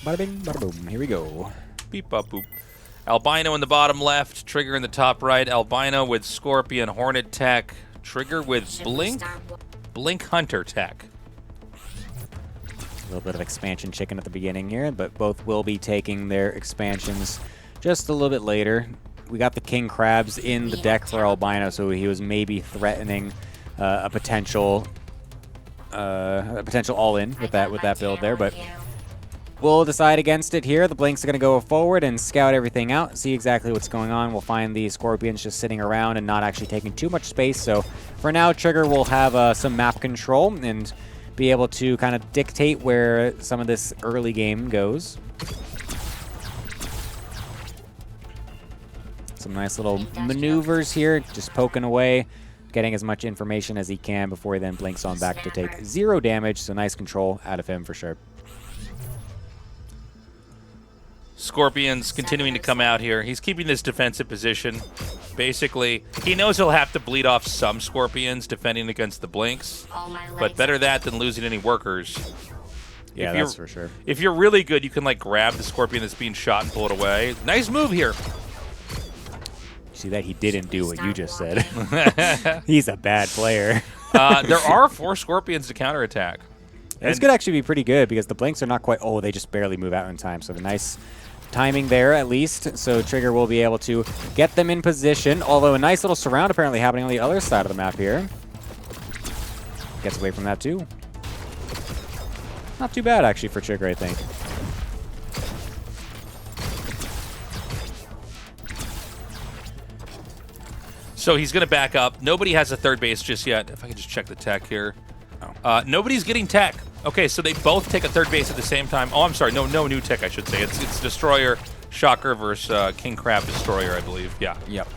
Bada bing, bada boom. Here we go. Beep up boop. Albino in the bottom left, Trigger in the top right. Albino with Scorpion Hornet tech, Trigger with Blink Hunter tech. A little bit of expansion chicken at the beginning here, but both will be taking their expansions just a little bit later. We got the King Crabs in the deck for Albino, so he was maybe threatening a potential all-in with that build there, but we'll decide against it here. The Blinks are going to go forward and scout everything out, see exactly what's going on. We'll find the Scorpions just sitting around and not actually taking too much space. So for now, Trigger will have some map control and be able to kind of dictate where some of this early game goes. Some nice little maneuvers here, just poking away, getting as much information as he can before he then blinks on back to take 0 damage. So nice control out of him for sure. Scorpion's continuing to come out here. He's keeping this defensive position. Basically, he knows he'll have to bleed off some Scorpions defending against the Blinks, but better that than losing any workers. Yeah, that's for sure. If you're really good, you can like grab the Scorpion that's being shot and pull it away. Nice move here. See that he didn't do what you just said. He's a bad player. There are 4 Scorpions to counterattack. This could actually be pretty good because the Blinks are not quite... Oh, they just barely move out in time. So the nice timing there at least. So Trigger will be able to get them in position. Although a nice little surround apparently happening on the other side of the map here. Gets away from that too. Not too bad actually for Trigger, I think. So he's going to back up. Nobody has a third base just yet. If I could just check the tech here. Nobody's getting tech. Okay, so they both take a third base at the same time. Oh, I'm sorry. No new tech, I should say. It's Destroyer, Shocker versus King Crab Destroyer, I believe. Yeah. Yep.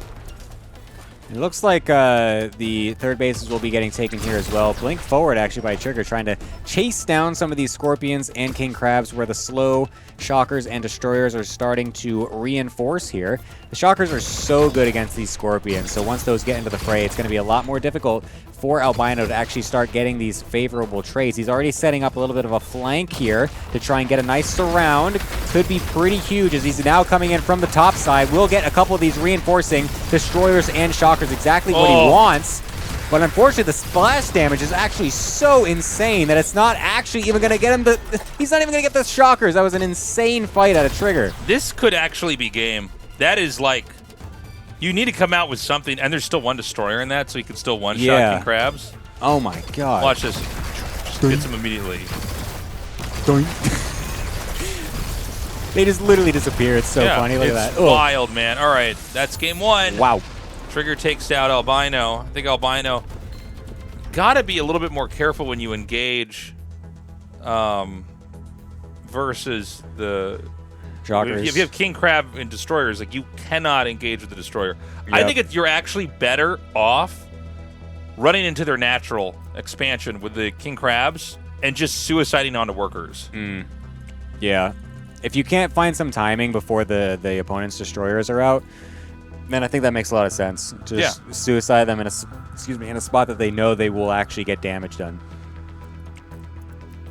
It looks like the third bases will be getting taken here as well. Blink forward, actually, by Trigger, trying to chase down some of these Scorpions and King Crabs, where the slow Shockers and Destroyers are starting to reinforce here. The Shockers are so good against these Scorpions, so once those get into the fray, it's going to be a lot more difficult for Albino to actually start getting these favorable trades. He's already setting up a little bit of a flank here to try and get a nice surround. Could be pretty huge as he's now coming in from the top side. We'll get a couple of these reinforcing Destroyers and Shockers, exactly what he wants. But unfortunately, the splash damage is actually so insane that it's not actually even going to get him the... He's not even going to get the Shockers. That was an insane fight out of Trigger. This could actually be game. That is like... You need to come out with something, and there's still 1 Destroyer in that, so you can still one-shot King Crabs. Oh my god. Watch this. Just gets him immediately. They just literally disappear. It's so funny. Look at that. It's wild, man. All right, that's game 1. Wow. Trigger takes out Albino. I think Albino got to be a little bit more careful when you engage versus the... Shockers. If you have King Crab and Destroyers, like you cannot engage with the Destroyer. Yep. I think you're actually better off running into their natural expansion with the King Crabs and just suiciding onto workers. Yeah. If you can't find some timing before the opponent's Destroyers are out, then I think that makes a lot of sense. Just suicide them in a spot that they know they will actually get damage done.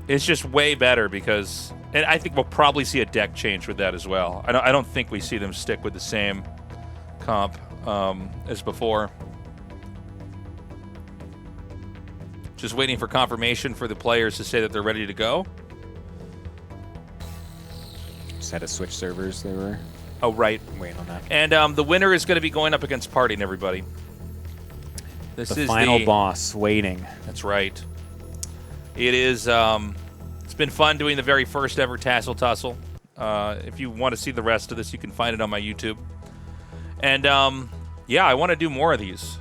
It's just way better because... And I think we'll probably see a deck change with that as well. I don't think we see them stick with the same comp as before. Just waiting for confirmation for the players to say that they're ready to go. Just had to switch servers. They were... Oh, right. Waiting on that. And the winner is going to be going up against Parting, everybody. This is the final boss waiting. That's right. It is... It's been fun doing the very first ever Tassel Tussle. If you want to see the rest of this, you can find it on my YouTube. And, yeah, I want to do more of these.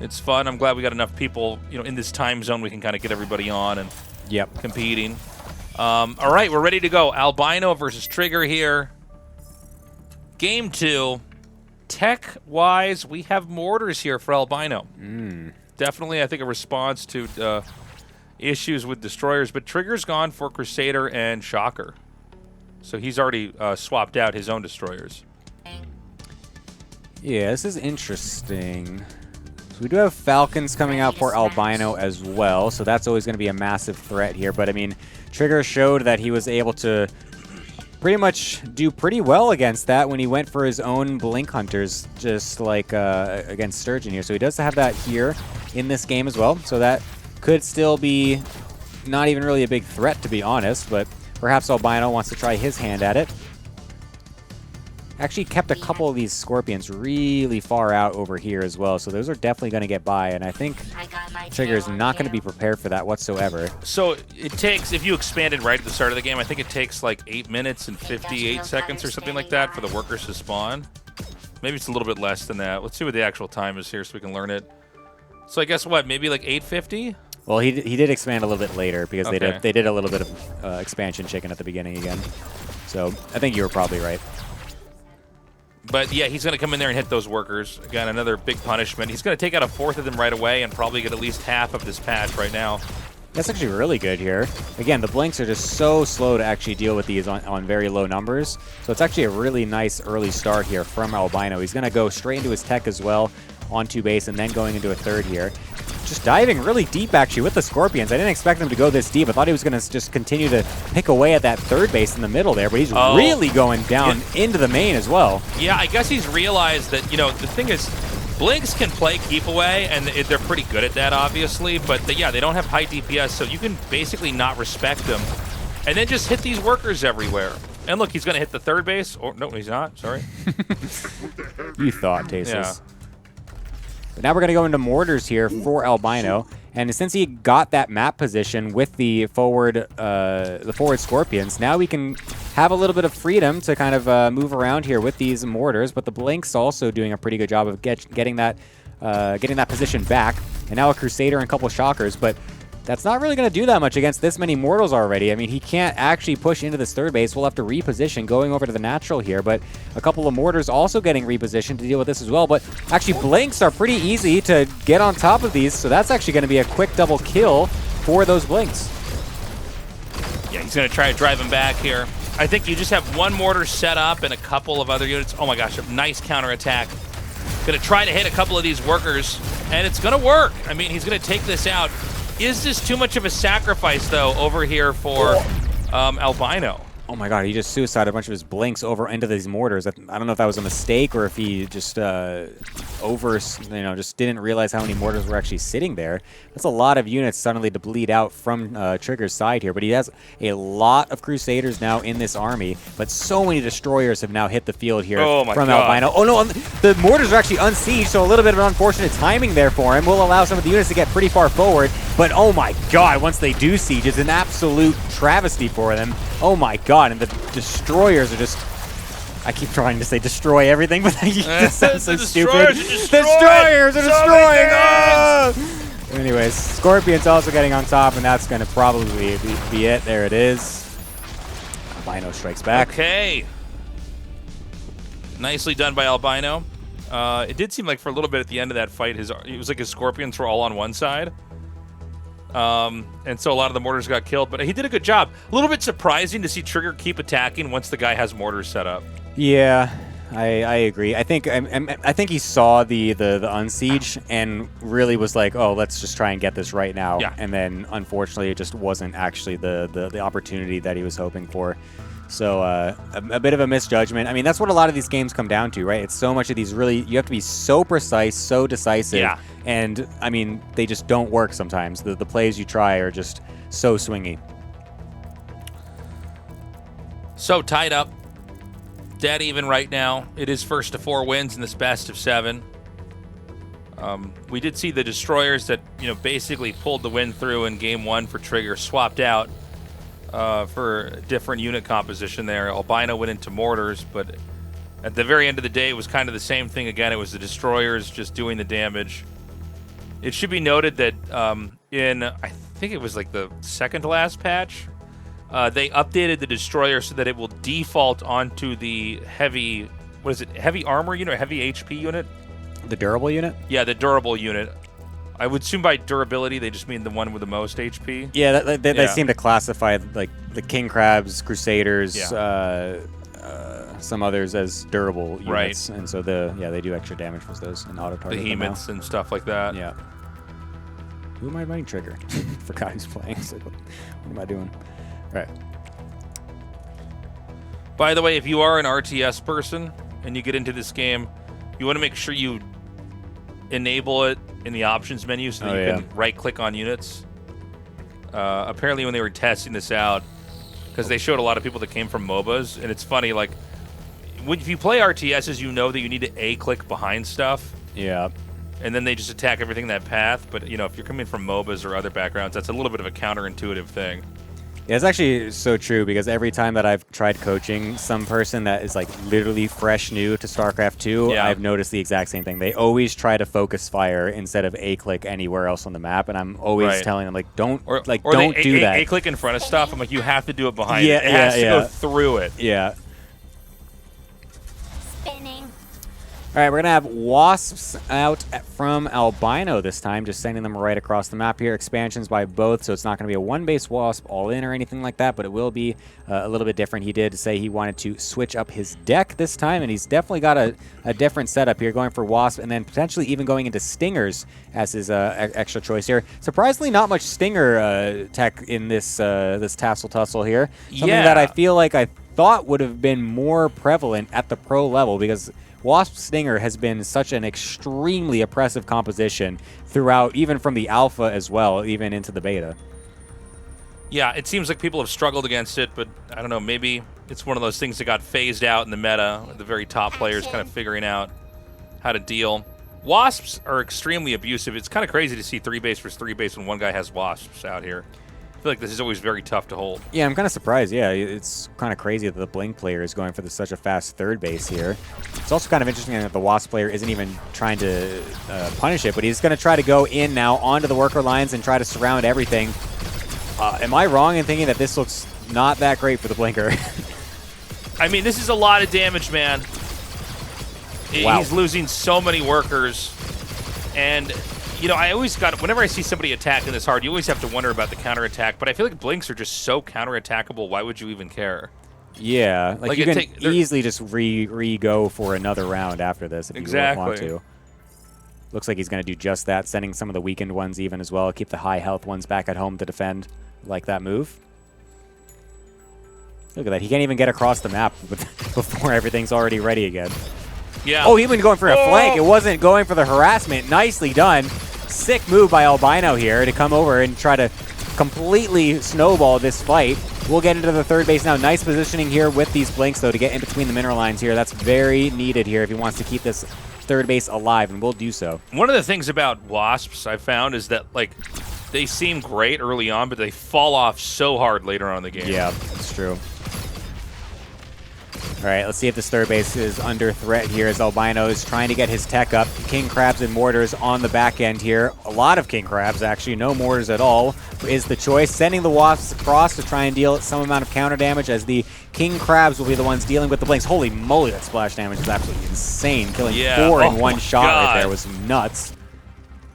It's fun. I'm glad we got enough people, in this time zone we can kind of get everybody on and competing. All right, we're ready to go. Albino versus Trigger here. Game 2. Tech-wise, we have mortars here for Albino. Definitely, I think, a response to... issues with Destroyers, but Trigger's gone for Crusader and Shocker. So he's already swapped out his own Destroyers. Yeah, this is interesting. So we do have Falcons coming out for Albino as well, so that's always going to be a massive threat here. But, I mean, Trigger showed that he was able to pretty much do pretty well against that when he went for his own Blink Hunters, just like against Sturgeon here. So he does have that here in this game as well. So that could still be not even really a big threat, to be honest, but perhaps Albino wants to try his hand at it. Actually kept a couple of these Scorpions really far out over here as well, so those are definitely going to get by, and I think Trigger is not going to be prepared for that whatsoever. So it takes, if you expanded right at the start of the game, I think it takes like 8 minutes and 58 seconds or something like that for the workers to spawn. Maybe it's a little bit less than that. Let's see what the actual time is here so we can learn it. So I guess what, maybe like 8:50? Well, he did expand a little bit later because they did a little bit of expansion chicken at the beginning again. So I think you were probably right. But yeah, he's going to come in there and hit those workers. Again, another big punishment. He's going to take out a fourth of them right away and probably get at least half of this patch right now. That's actually really good here. Again, the blinks are just so slow to actually deal with these on very low numbers. So it's actually a really nice early start here from Albino. He's going to go straight into his tech as well on 2 base and then going into a third here. Just diving really deep, actually, with the Scorpions. I didn't expect him to go this deep. I thought he was going to just continue to pick away at that third base in the middle there, but he's really going down into the main as well. Yeah, I guess he's realized that, you know, the thing is, Blinks can play keep away, and they're pretty good at that, obviously, but yeah, they don't have high DPS, so you can basically not respect them, and then just hit these workers everywhere. And look, he's going to hit the third base. Or no, he's not. Sorry. You thought, Tasis. Yeah. But now we're going to go into mortars here for Albino. And since he got that map position with the forward Scorpions, now we can have a little bit of freedom to kind of move around here with these mortars. But the Blinks also doing a pretty good job of getting that position back. And now a Crusader and a couple Shockers. But that's not really going to do that much against this many mortals already. I mean, he can't actually push into this third base. We'll have to reposition going over to the natural here. But a couple of mortars also getting repositioned to deal with this as well. But actually, Blinks are pretty easy to get on top of these. So that's actually going to be a quick double kill for those Blinks. Yeah, he's going to try to drive him back here. I think you just have one mortar set up and a couple of other units. Oh my gosh, a nice counterattack. Going to try to hit a couple of these workers, and it's going to work. I mean, he's going to take this out. Is this too much of a sacrifice, though, over here for Albino? Oh my god, he just suicided a bunch of his Blinks over into these mortars. I don't know if that was a mistake or if he just just didn't realize how many mortars were actually sitting there. That's a lot of units suddenly to bleed out from Trigger's side here, but he has a lot of Crusaders now in this army, but so many Destroyers have now hit the field here from Albino. Oh no, the mortars are actually unsieged, so a little bit of unfortunate timing there for him. Will allow some of the units to get pretty far forward, but oh my god, once they do siege, it's an absolute travesty for them. Oh my god. And the Destroyers are just... I keep trying to say destroy everything, but that just sounds so stupid. Destroyers are destroying! Oh! Anyways, Scorpion's also getting on top, and that's going to probably be it. There it is. Albino strikes back. Okay. Nicely done by Albino. It did seem like for a little bit at the end of that fight, it was like his Scorpions were all on one side. And so a lot of the mortars got killed, but he did a good job. A little bit surprising to see Trigger keep attacking once the guy has mortars set up. Yeah, I agree. I think he saw the unsiege and really was like, oh, let's just try and get this right now. Yeah. And then unfortunately, it just wasn't actually the opportunity that he was hoping for. So a bit of a misjudgment. I mean, that's what a lot of these games come down to, right? It's so much of these really, you have to be so precise, so decisive. Yeah. And, I mean, they just don't work sometimes. The plays you try are just so swingy. So tied up. Dead even right now. It is first to 4 wins in this best of 7. We did see the Destroyers that, basically pulled the win through in game 1 for Trigger, swapped out for a different unit composition there. Albino went into mortars, but at the very end of the day, it was kind of the same thing again. It was the Destroyers just doing the damage. It should be noted that I think it was like the second to last patch, they updated the Destroyer so that it will default onto the heavy, heavy armor unit or heavy HP unit? The durable unit? Yeah, the durable unit. I would assume by durability, they just mean the one with the most HP. Yeah, they seem to classify like the King Crabs, Crusaders, some others as durable units, and so they do extra damage with those and auto target. Behemoths and stuff like that. Yeah. Who am I running trigger? Forgot who's playing. So what am I doing? All right. By the way, if you are an RTS person and you get into this game, you want to make sure you enable it in the options menu so that you can right-click on units. Apparently, when they were testing this out, because they showed a lot of people that came from MOBAs, and it's funny, like, if you play RTSs, you know that you need to A-click behind stuff. Yeah. And then they just attack everything in that path. But, you know, if you're coming from MOBAs or other backgrounds, that's a little bit of a counterintuitive thing. Yeah, it's actually so true, because every time that I've tried coaching some person that is like literally fresh new to StarCraft 2, I've noticed the exact same thing. They always try to focus fire instead of A-click anywhere else on the map, and I'm always telling them, like, don't do that. A-click in front of stuff. I'm like, you have to do it behind it. It Yeah, has to go through it. Yeah. Spinning. All right, we're going to have Wasps out from Albino this time, just sending them right across the map here. Expansions by both, so it's not going to be a one-base Wasp all-in or anything like that, but it will be a little bit different. He did say he wanted to switch up his deck this time, and he's definitely got a different setup here, going for Wasp and then potentially even going into Stingers as his extra choice here. Surprisingly, not much Stinger tech in this Tassel Tussle here. Something that I feel like I thought would have been more prevalent at the pro level, because Wasp Stinger has been such an extremely oppressive composition throughout, even from the alpha as well, even into the beta. Yeah, it seems like people have struggled against it, but I don't know, maybe it's one of those things that got phased out in the meta, the very top players kind of figuring out how to deal. Wasps are extremely abusive. It's kind of crazy to see 3-base versus 3-base when one guy has Wasps out here. I feel like this is always very tough to hold. Yeah, I'm kind of surprised. Yeah, it's kind of crazy that the Blink player is going for such a fast 3rd base here. It's also kind of interesting that the Wasp player isn't even trying to punish it, but he's going to try to go in now onto the worker lines and try to surround everything. Am I wrong in thinking that this looks not that great for the Blinker? I mean, this is a lot of damage, man. Wow. He's losing so many workers. And, you know, whenever I see somebody attacking this hard, you always have to wonder about the counterattack. But I feel like Blinks are just so counterattackable. Why would you even care? Yeah, like you can easily just re-go for another round after this if you want to. Looks like he's going to do just that, sending some of the weakened ones even as well. Keep the high health ones back at home to defend. Like that move. Look at that. He can't even get across the map before everything's already ready again. Yeah. Oh, he went going for a flank. It wasn't going for the harassment. Nicely done. Sick move by Albino here to come over and try to completely snowball this fight. We'll get into the 3rd base now. Nice positioning here with these Blinks, though, to get in between the mineral lines here. That's very needed here if he wants to keep this 3rd base alive, and will do so. One of the things about Wasps I found is that, like, they seem great early on, but they fall off so hard later on in the game. Yeah, that's true. All right, let's see if this 3rd base is under threat here as Albino is trying to get his tech up. King Crabs and Mortars on the back end here. A lot of King Crabs, actually. No Mortars at all is the choice. Sending the Wasps across to try and deal some amount of counter damage, as the King Crabs will be the ones dealing with the Blinks. Holy moly, that splash damage is absolutely insane. Killing 4 in one shot right there was nuts.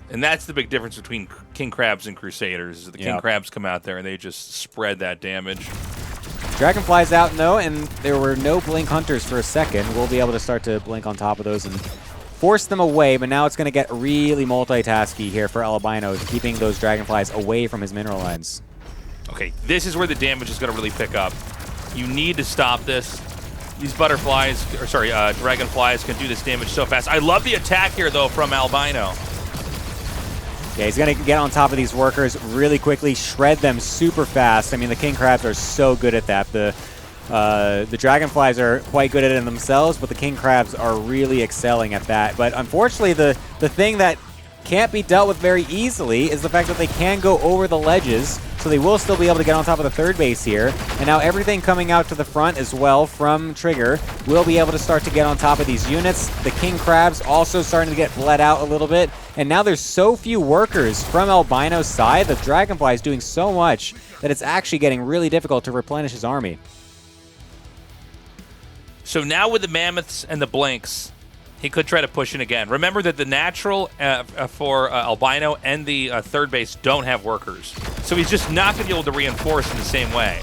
And that's the big difference between King Crabs and Crusaders. Is the King Crabs come out there and they just spread that damage. Dragonfly's out, though, and there were no Blink Hunters for a second. We'll be able to start to blink on top of those and force them away, but now it's going to get really multitasky here for Albino, keeping those Dragonflies away from his mineral lines. Okay, this is where the damage is going to really pick up. You need to stop this. These Dragonflies can do this damage so fast. I love the attack here, though, from Albino. Yeah, he's going to get on top of these workers really quickly, shred them super fast. I mean, the King Crabs are so good at that. The Dragonflies are quite good at it themselves, but the King Crabs are really excelling at that. But unfortunately, the thing that can't be dealt with very easily is the fact that they can go over the ledges, so they will still be able to get on top of the 3rd base here. And now everything coming out to the front as well from Trigger will be able to start to get on top of these units. The King Crabs also starting to get bled out a little bit. And now there's so few workers from Albino's side. The Dragonfly is doing so much that it's actually getting really difficult to replenish his army. So now with the Mammoths and the Blinks, he could try to push in again. Remember that the natural for Albino and the 3rd base don't have workers. So he's just not going to be able to reinforce in the same way.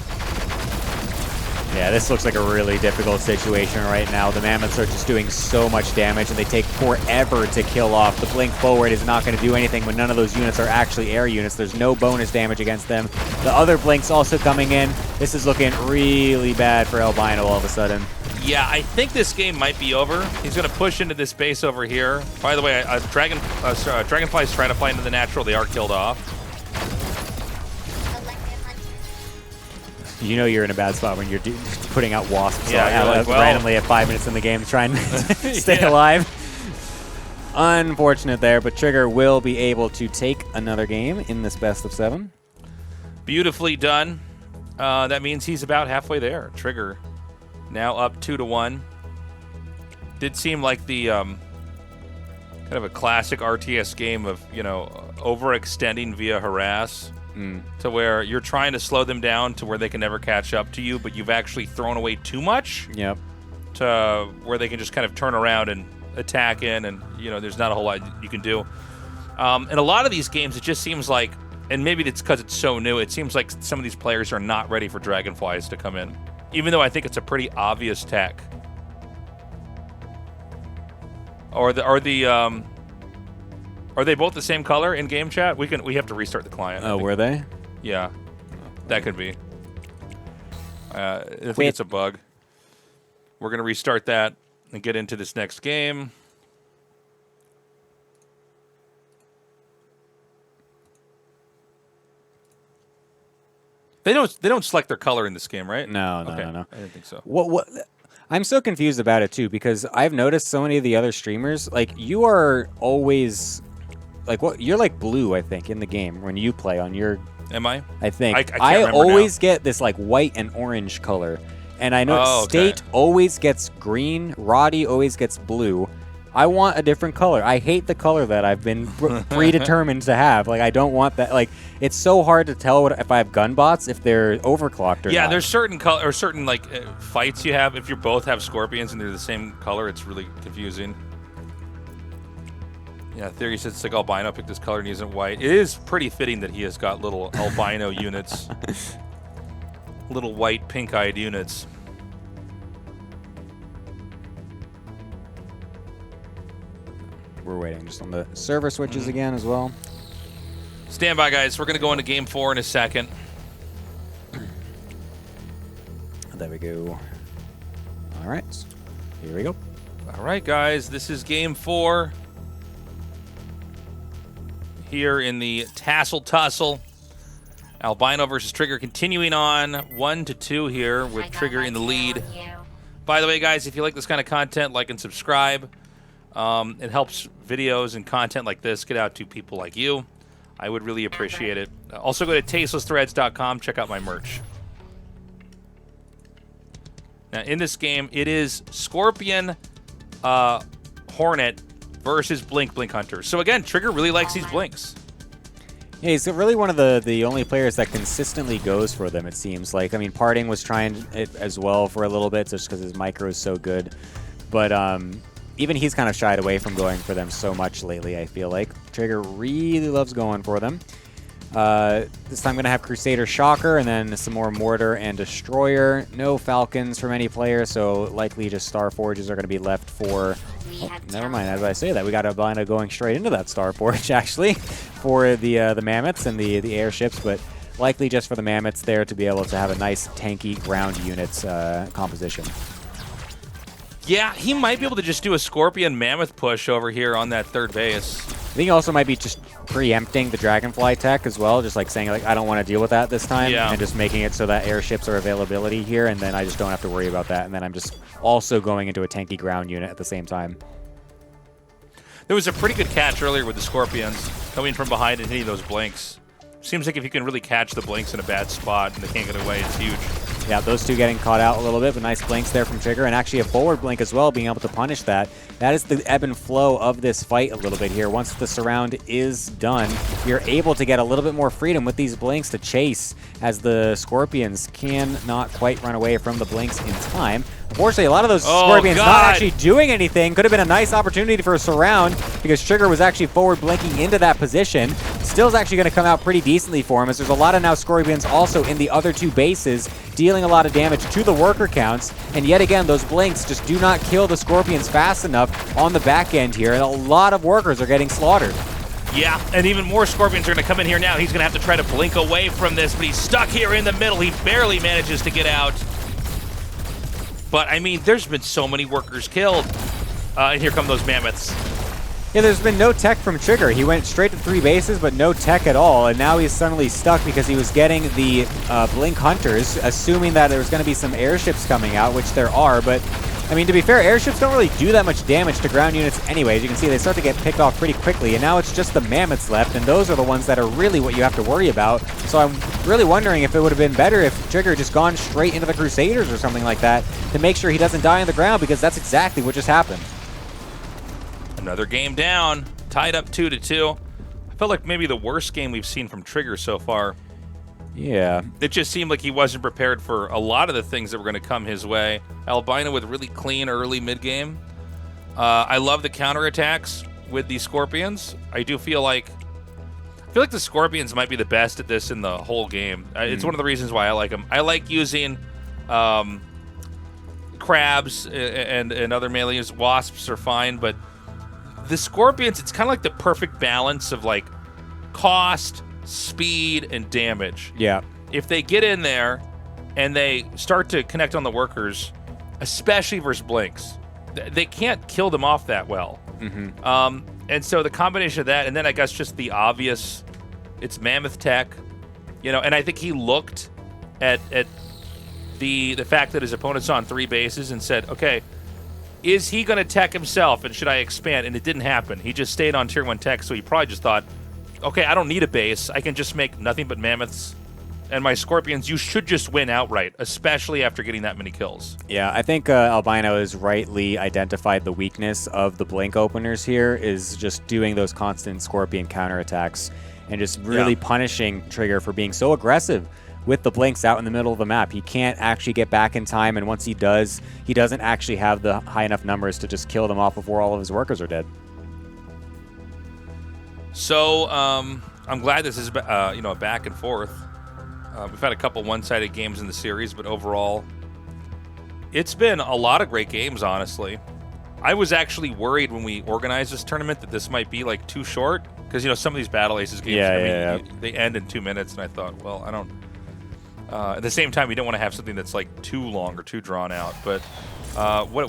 Yeah, this looks like a really difficult situation right now. The Mammoths are just doing so much damage, and they take forever to kill off. The Blink Forward is not going to do anything when none of those units are actually air units. There's no bonus damage against them. The other Blinks also coming in. This is looking really bad for Albino all of a sudden. Yeah, I think this game might be over. He's going to push into this base over here. By the way, Dragonflies try to fly into the natural. They are killed off. You know you're in a bad spot when you're putting out wasps randomly at 5 minutes in the game trying to stay alive. Unfortunate there, but Trigger will be able to take another game in this best of 7. Beautifully done. That means he's about halfway there. Trigger now up 2-1. Did seem like the kind of a classic RTS game of, you know, overextending via harass. To where you're trying to slow them down to where they can never catch up to you, but you've actually thrown away too much. Yep. To where they can just kind of turn around and attack in, and you know there's not a whole lot you can do. In a lot of these games, it just seems like, and maybe it's because it's so new, it seems like some of these players are not ready for Dragonflies to come in, even though I think it's a pretty obvious tech. Are they both the same color in game chat? We have to restart the client. Oh, were they? Yeah, that could be. I think it's a bug. We're gonna restart that and get into this next game. They don't select their color in this game, right? No. I didn't think so. What? I'm so confused about it too, because I've noticed so many of the other streamers, like you are always. Like what? You're like blue, I think, in the game when you play on your. Am I? I think. I can't I remember always now. get this like white and orange color, and I know okay. State always gets green. Roddy always gets blue. I want a different color. I hate the color that I've been predetermined to have. Like I don't want that. Like it's so hard to tell if I have gun bots if they're overclocked or Yeah, not. there's certain color or certain like fights you have. If you both have scorpions and they're the same color, it's really confusing. Yeah, Theory says it's like Albino picked this color and he isn't white. It is pretty fitting that he has got little albino units. Little white, pink-eyed units. We're waiting just on the server switches again as well. Stand by, guys. We're going to go into Game 4 in a second. There we go. All right. Here we go. All right, guys. This is Game 4. Here in the Tassel Tussle. Albino versus Trigger continuing on 1-2 here with Trigger in the lead. By the way, guys, if you like this kind of content, like and subscribe. It helps videos and content like this get out to people like you. I would really appreciate it. Also go to tastelessthreads.com. Check out my merch. Now, in this game, it is Scorpion Hornet versus Blink Hunter. So again, Trigger really likes these Blinks. Yeah, he's really one of the only players that consistently goes for them, it seems like. I mean, Parting was trying it as well for a little bit just because his micro is so good. But even he's kind of shied away from going for them so much lately, I feel like. Trigger really loves going for them. This time I'm going to have Crusader Shocker and then some more Mortar and Destroyer. No Falcons from any player, so likely just Star Forges are going to be left for... Oh, never mind, as I say that, we got Albino going straight into that Star Forge, actually, for the Mammoths and the airships, but likely just for the Mammoths there to be able to have a nice tanky ground units composition. Yeah, he might be able to just do a Scorpion Mammoth push over here on that third base. I think he also might be just preempting the Dragonfly tech as well, just like saying, like, I don't want to deal with that this time, and just making it so that airships are availability here, and then I just don't have to worry about that, and then I'm just also going into a tanky ground unit at the same time. There was a pretty good catch earlier with the Scorpions coming from behind and hitting those Blinks. Seems like if you can really catch the Blinks in a bad spot and they can't get away, it's huge. Yeah, those two getting caught out a little bit, but nice blinks there from Trigger, and actually a forward blink as well, being able to punish that. That is the ebb and flow of this fight a little bit here. Once the surround is done, you're able to get a little bit more freedom with these blinks to chase, as the Scorpions cannot quite run away from the blinks in time. Unfortunately, a lot of those Scorpions not actually doing anything. Could have been a nice opportunity for a surround, because Trigger was actually forward blinking into that position. still is actually going to come out pretty decently for him, as there's a lot of now Scorpions also in the other 2 bases, dealing a lot of damage to the worker counts. And yet again, those blinks just do not kill the Scorpions fast enough on the back end here, and a lot of workers are getting slaughtered. Yeah, and even more Scorpions are going to come in here now. He's going to have to try to blink away from this, but he's stuck here in the middle. He barely manages to get out. But, I mean, there's been so many workers killed. And here come those mammoths. Yeah, there's been no tech from Trigger. He went straight to 3 bases, but no tech at all, and now he's suddenly stuck because he was getting the Blink Hunters, assuming that there was going to be some airships coming out, which there are, but I mean, to be fair, airships don't really do that much damage to ground units anyways. You can see they start to get picked off pretty quickly, and now it's just the mammoths left, and those are the ones that are really what you have to worry about. So I'm really wondering if it would have been better if Trigger just gone straight into the Crusaders or something like that to make sure he doesn't die on the ground, because that's exactly what just happened. Another game down, tied up 2-2. I felt like maybe the worst game we've seen from Trigger so far. Yeah. It just seemed like he wasn't prepared for a lot of the things that were going to come his way. Albino with really clean early mid-game. I love the counterattacks with the Scorpions. I feel like the Scorpions might be the best at this in the whole game. It's one of the reasons why I like them. I like using crabs and other melees. Wasps are fine, but the Scorpions, it's kind of like the perfect balance of like cost, speed, and damage. Yeah. If they get in there and they start to connect on the workers, especially versus blinks, they can't kill them off that well. And so the combination of that, and then I guess just the obvious, it's mammoth tech, you know. And I think he looked at the fact that his opponent's on 3 bases and said, okay, is he going to tech himself, and should I expand? And it didn't happen. He just stayed on tier 1 tech, so he probably just thought, okay, I don't need a base. I can just make nothing but mammoths. And my Scorpions, you should just win outright, especially after getting that many kills. Yeah, I think Albino has rightly identified the weakness of the Blink openers here, is just doing those constant Scorpion counterattacks and just really punishing Trigger for being so aggressive with the Blinks out in the middle of the map. He can't actually get back in time, and once he does, he doesn't actually have the high enough numbers to just kill them off before all of his workers are dead. So I'm glad this is a back and forth. We've had a couple one-sided games in the series, but overall, it's been a lot of great games, honestly. I was actually worried when we organized this tournament that this might be like too short, because some of these Battle Aces games, they end in 2 minutes, and I thought, well, I don't. At the same time, we don't want to have something that's like too long or too drawn out. But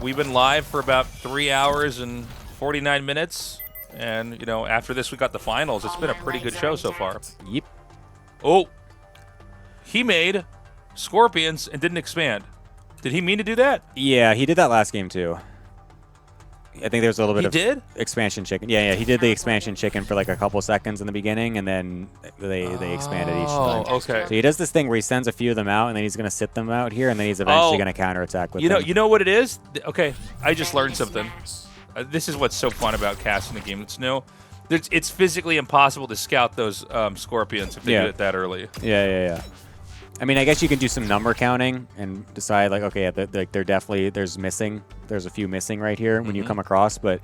we've been live for about 3 hours and 49 minutes. And, after this, we got the finals. It's been a pretty good show so far. Yep. Oh, he made Scorpions and didn't expand. Did he mean to do that? Yeah, he did that last game, too. I think there's a little bit of expansion chicken. Yeah, he did the expansion chicken for like a couple seconds in the beginning, and then they expanded each time. Oh, okay. So he does this thing where he sends a few of them out, and then he's going to sit them out here, and then he's eventually going to counterattack with them. You know what it is? Okay, I just learned something. This is what's so fun about casting the game. It's physically impossible to scout those Scorpions if they do it that early. Yeah. I mean, I guess you can do some number counting and decide, like, okay, they're definitely, there's a few missing right here when you come across, but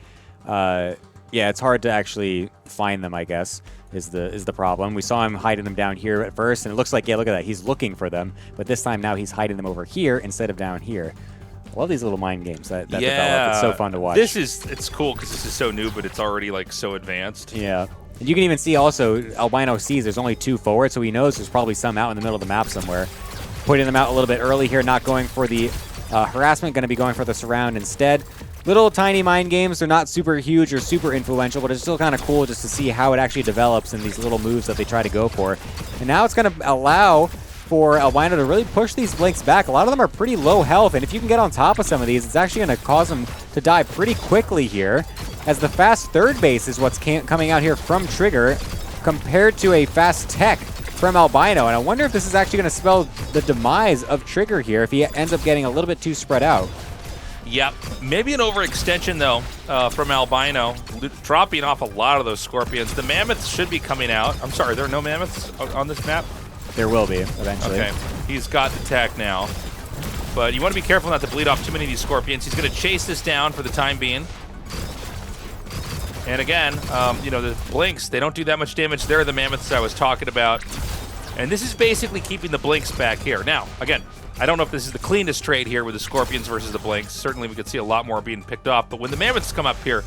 yeah, it's hard to actually find them, I guess, is the problem. We saw him hiding them down here at first, and it looks like, yeah, look at that, he's looking for them, but this time now he's hiding them over here instead of down here. I love these little mind games that develop. It's so fun to watch. It's cool because this is so new, but it's already like so advanced. Yeah. And you can even see also, Albino sees there's only 2 forward, so he knows there's probably some out in the middle of the map somewhere. Putting them out a little bit early here, not going for the harassment, going to be going for the surround instead. Little tiny mind games, they're not super huge or super influential, but it's still kind of cool just to see how it actually develops in these little moves that they try to go for. And now it's going to allow for Albino to really push these Blinks back. A lot of them are pretty low health, and if you can get on top of some of these, it's actually going to cause them to die pretty quickly here, as the fast third base is what's coming out here from Trigger compared to a fast tech from Albino. And I wonder if this is actually going to spell the demise of Trigger here if he ends up getting a little bit too spread out. Yep. Maybe an overextension, though, from Albino, dropping off a lot of those Scorpions. The Mammoths should be coming out. I'm sorry, there are no Mammoths on this map? There will be, eventually. Okay. He's got the tech now. But you want to be careful not to bleed off too many of these Scorpions. He's going to chase this down for the time being. And again, you know, the Blinks, they don't do that much damage. They're the Mammoths I was talking about. And this is basically keeping the Blinks back here. Now, again, I don't know if this is the cleanest trade here with the Scorpions versus the Blinks. Certainly we could see a lot more being picked off. But when the Mammoths come up here,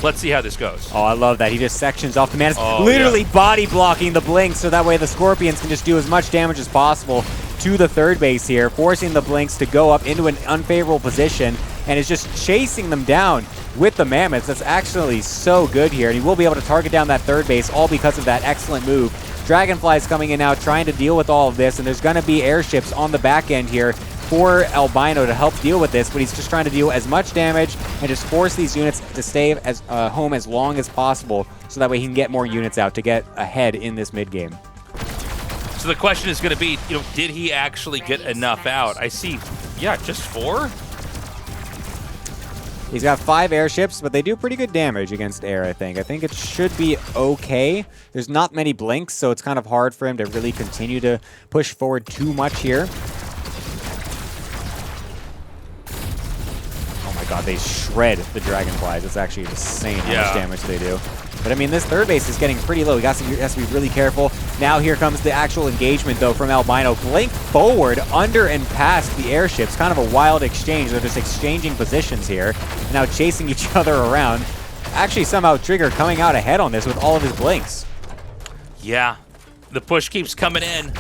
let's see how this goes. Oh, I love that. He just sections off the Mammoths, Oh, literally yeah. body blocking the Blinks, so that way the Scorpions can just do as much damage as possible to the third base here, forcing the Blinks to go up into an unfavorable position, and is just chasing them down with the Mammoths. That's actually so good here, and he will be able to target down that third base, all because of that excellent move. Dragonfly's coming in now, trying to deal with all of this, and there's going to be airships on the back end here for Albino to help deal with this, but he's just trying to deal as much damage and just force these units to stay as home as long as possible, so that way he can get more units out to get ahead in this mid game. So the question is going to be, you know, did he actually get enough out? I see, yeah, just 4? He's got 5 airships, but they do pretty good damage against air, I think. I think it should be okay. There's not many Blinks, so it's kind of hard for him to really continue to push forward too much here. Oh my god, they shred the Dragonflies. It's actually insane how much damage they do. But I mean, this third base is getting pretty low. He has to be really careful. Now here comes the actual engagement, though, from Albino. Blink forward, under and past the airships. Kind of a wild exchange. They're just exchanging positions here. Now chasing each other around. Actually, somehow Trigger coming out ahead on this with all of his Blinks. Yeah, the push keeps coming in.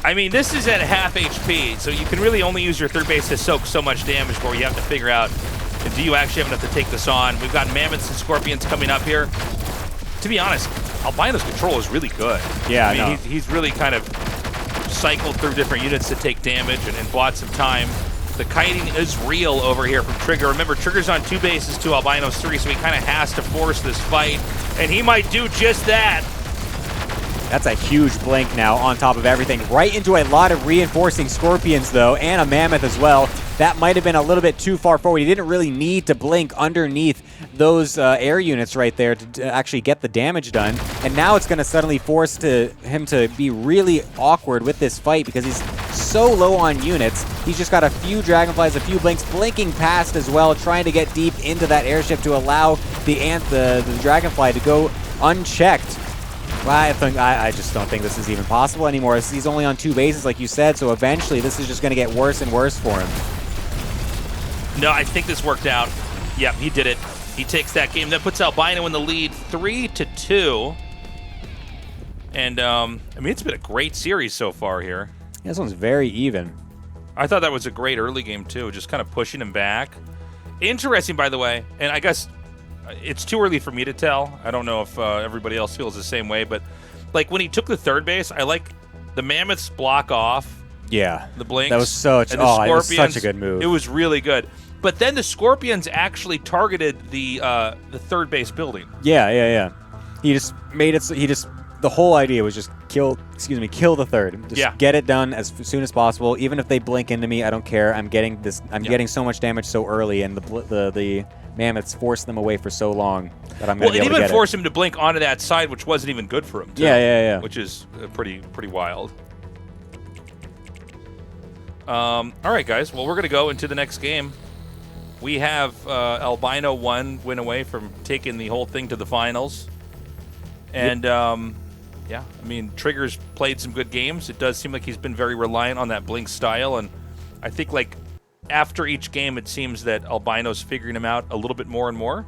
I mean, this is at half HP, so you can really only use your third base to soak so much damage before you have to figure out, do you actually have enough to take this on? We've got Mammoths and Scorpions coming up here. To be honest, Albino's control is really good. Yeah, I mean, he's really kind of cycled through different units to take damage and bought some time. The kiting is real over here from Trigger. Remember, Trigger's on 2 bases to Albino's 3, so he kind of has to force this fight, and he might do just that. That's a huge Blink now on top of everything. Right into a lot of reinforcing Scorpions, though, and a Mammoth as well. That might have been a little bit too far forward. He didn't really need to Blink underneath those air units right there to actually get the damage done. And now it's going to suddenly force him to be really awkward with this fight because he's so low on units. He's just got a few Dragonflies, a few Blinks, blinking past as well, trying to get deep into that airship to allow the Dragonfly to go unchecked. Well, I just don't think this is even possible anymore. He's only on 2 bases, like you said, so eventually this is just going to get worse and worse for him. No, I think this worked out. Yep, he did it. He takes that game. That puts Albino in the lead 3-2. And, I mean, it's been a great series so far here. Yeah, this one's very even. I thought that was a great early game, too, just kind of pushing him back. Interesting, by the way, and I guess it's too early for me to tell. I don't know if everybody else feels the same way, but like when he took the third base, I like the Mammoths block off. Yeah, the Blinks. That was such. And Oh, it was such a good move. It was really good. But then the Scorpions actually targeted the third base building. Yeah. He just made it. The whole idea was just kill the third. Just get it done as soon as possible. Even if they blink into me, I don't care. I'm getting this. I'm getting so much damage so early, and the Mammoths forced them away for so long that I'm going to be able to get it. Well, it even forced him to blink onto that side, which wasn't even good for him, too. Yeah. Which is pretty wild. All right, guys. Well, we're going to go into the next game. We have Albino 1 win away from taking the whole thing to the finals. And, yeah, I mean, Trigger's played some good games. It does seem like he's been very reliant on that blink style. And I think, like, after each game, it seems that Albino's figuring him out a little bit more and more.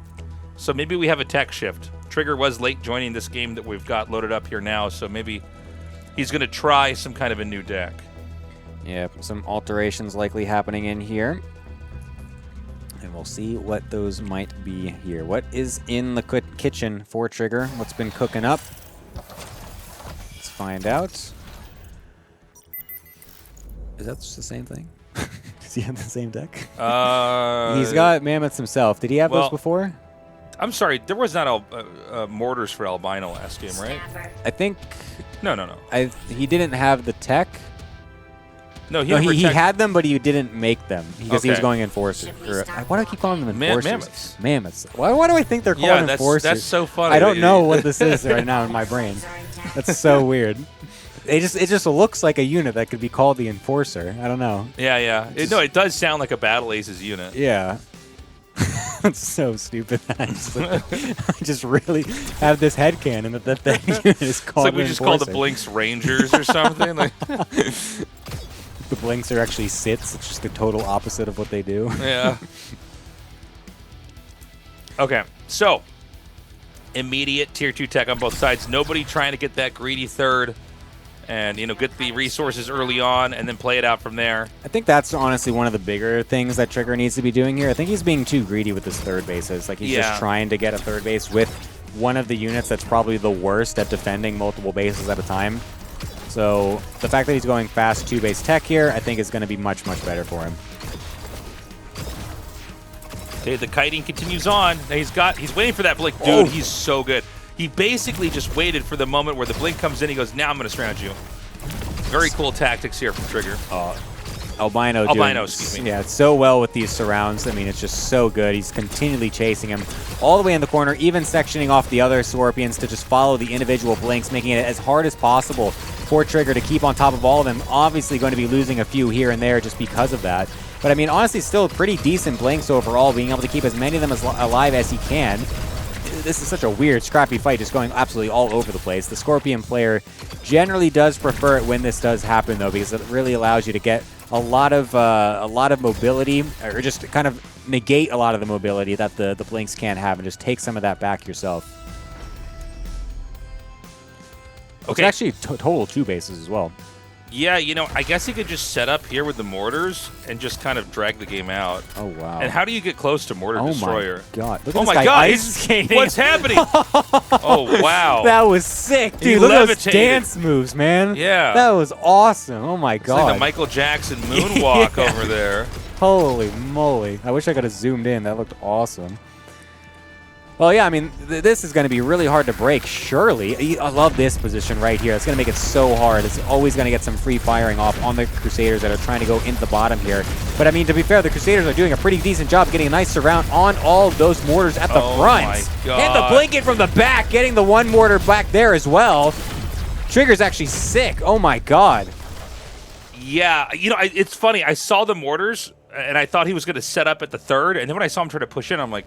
So maybe we have a tech shift. Trigger was late joining this game that we've got loaded up here now, so maybe he's going to try some kind of a new deck. Yeah, some alterations likely happening in here. And we'll see what those might be here. What is in the kitchen for Trigger? What's been cooking up? Let's find out. Is that just the same thing? Does he have the same deck? He's got Mammoths himself. Did he have those before? I'm sorry, there was not mortars for Albino last game, right? I think... No. He didn't have the tech. No, he had them, but he didn't make them because he was going Enforcer. Why do I keep calling them Enforcers? Mammoths. Why do I think they're called Enforcers? That's so funny. I don't know what this is right now in my brain. That's so weird. It just looks like a unit that could be called the Enforcer. I don't know. Yeah. It does sound like a Battle Aces unit. Yeah. It's so stupid. I just really have this headcanon that that unit is called. It's like we just call the Blinks Rangers or something. Like, the Blinks are actually Siths. It's just the total opposite of what they do. yeah. Okay, so immediate tier 2 tech on both sides. Nobody trying to get that greedy third and, you know, get the resources early on and then play it out from there. I think that's honestly one of the bigger things that Trigger needs to be doing here. I think he's being too greedy with his third bases. Like, he's just trying to get a third base with one of the units that's probably the worst at defending multiple bases at a time. So the fact that he's going fast 2-base tech here, I think is going to be much, much better for him. Okay, the kiting continues on. He's waiting for that blink. Dude, he's so good. He basically just waited for the moment where the blink comes in. He goes, now I'm going to surround you. Very cool tactics here from Trigger. Albino, excuse me. Yeah, so well with these surrounds. I mean, it's just so good. He's continually chasing him all the way in the corner, even sectioning off the other Scorpions to just follow the individual blinks, making it as hard as possible for Trigger to keep on top of all of them. Obviously going to be losing a few here and there just because of that. But I mean, honestly, still pretty decent blinks overall, being able to keep as many of them alive as he can. This is such a weird, scrappy fight, just going absolutely all over the place. The Scorpion player generally does prefer it when this does happen, though, because it really allows you to get a lot of mobility, or just kind of negate a lot of the mobility that the blinks can't have, and just take some of that back yourself. Okay. It's actually total 2 bases as well. Yeah, you know, I guess he could just set up here with the mortars and just kind of drag the game out. Oh, wow. And how do you get close to Mortar Destroyer? Oh, my God. Look at oh, this my guy God. ice skating. What's happening? Oh, wow. That was sick, dude. He Look at those levitated. dance moves, man. Yeah. That was awesome. Oh, my God. It's like the Michael Jackson moonwalk Yeah. over there. Holy moly. I wish I could have zoomed in. That looked awesome. Well, yeah, I mean, this is going to be really hard to break, surely. I love this position right here. It's going to make it so hard. It's always going to get some free firing off on the Crusaders that are trying to go into the bottom here. But, I mean, to be fair, the Crusaders are doing a pretty decent job getting a nice surround on all of those mortars at the front. My God. And the blinking from the back, getting the one mortar back there as well. Trigger's actually sick. Oh, my God. Yeah, you know, it's funny. I saw the mortars, and I thought he was going to set up at the third. And then when I saw him try to push in, I'm like,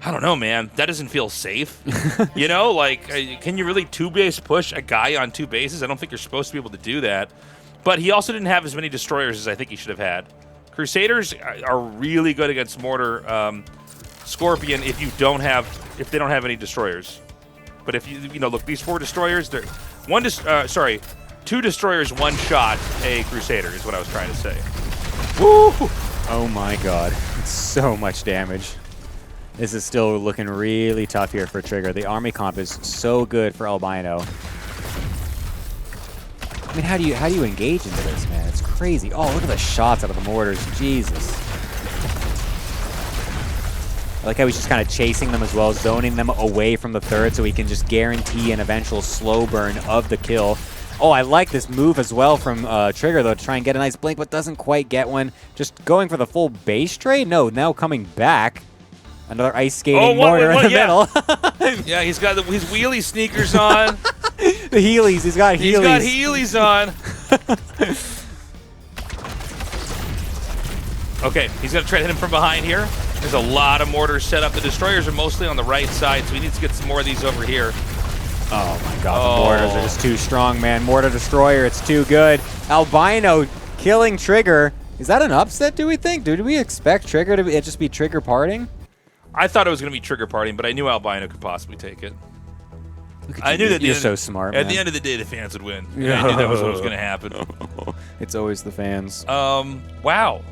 I don't know, man. That doesn't feel safe. You know, like, can you really 2-base push a guy on 2 bases? I don't think you're supposed to be able to do that. But he also didn't have as many destroyers as I think he should have had. Crusaders are really good against Mortar Scorpion if they don't have any destroyers. But if you know, look, these 4 destroyers, they're 2 destroyers, 1 shot a Crusader is what I was trying to say. Woo! Oh my God, it's so much damage. This is still looking really tough here for Trigger. The army comp is so good for Albino. I mean, how do you engage into this, man? It's crazy. Oh, look at the shots out of the mortars. Jesus. I like how he's just kind of chasing them as well, zoning them away from the third so he can just guarantee an eventual slow burn of the kill. Oh, I like this move as well from Trigger, though, to try and get a nice blink, but doesn't quite get one. Just going for the full base trade? No, now coming back. Another ice skating mortar in the middle. Yeah, he's got his wheelie sneakers on. The Heelys. He's got Heelys. He's got Heelys on. Okay, he's going to try to hit him from behind here. There's a lot of mortars set up. The destroyers are mostly on the right side, so he needs to get some more of these over here. Oh, my God. The mortars are just too strong, man. Mortar Destroyer, it's too good. Albino killing Trigger. Is that an upset, do we think? Do we expect Trigger to just be Trigger parting? I thought it was going to be Trigger parting, but I knew Albino could possibly take it. I knew that you're so smart, man. At the end of the day, the fans would win. Yeah. I knew that was what was going to happen. It's always the fans. Wow.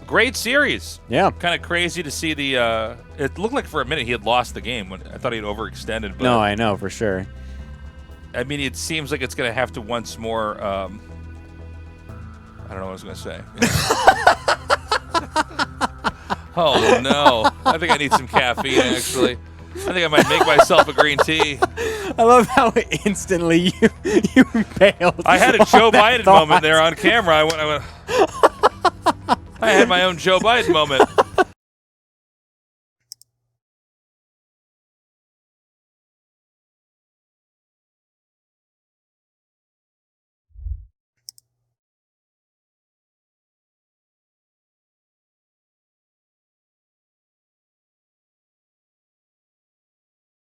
Great series. Yeah. Kind of crazy to see the... it looked like for a minute he had lost the game. When I thought he had overextended. But, no, I know, for sure. I mean, it seems like it's going to have to once more... I don't know what I was going to say. Oh, no. I think I need some caffeine, actually. I think I might make myself a green tea. I love how instantly you bailed. I had a Joe Biden moment there on camera. I had my own Joe Biden moment.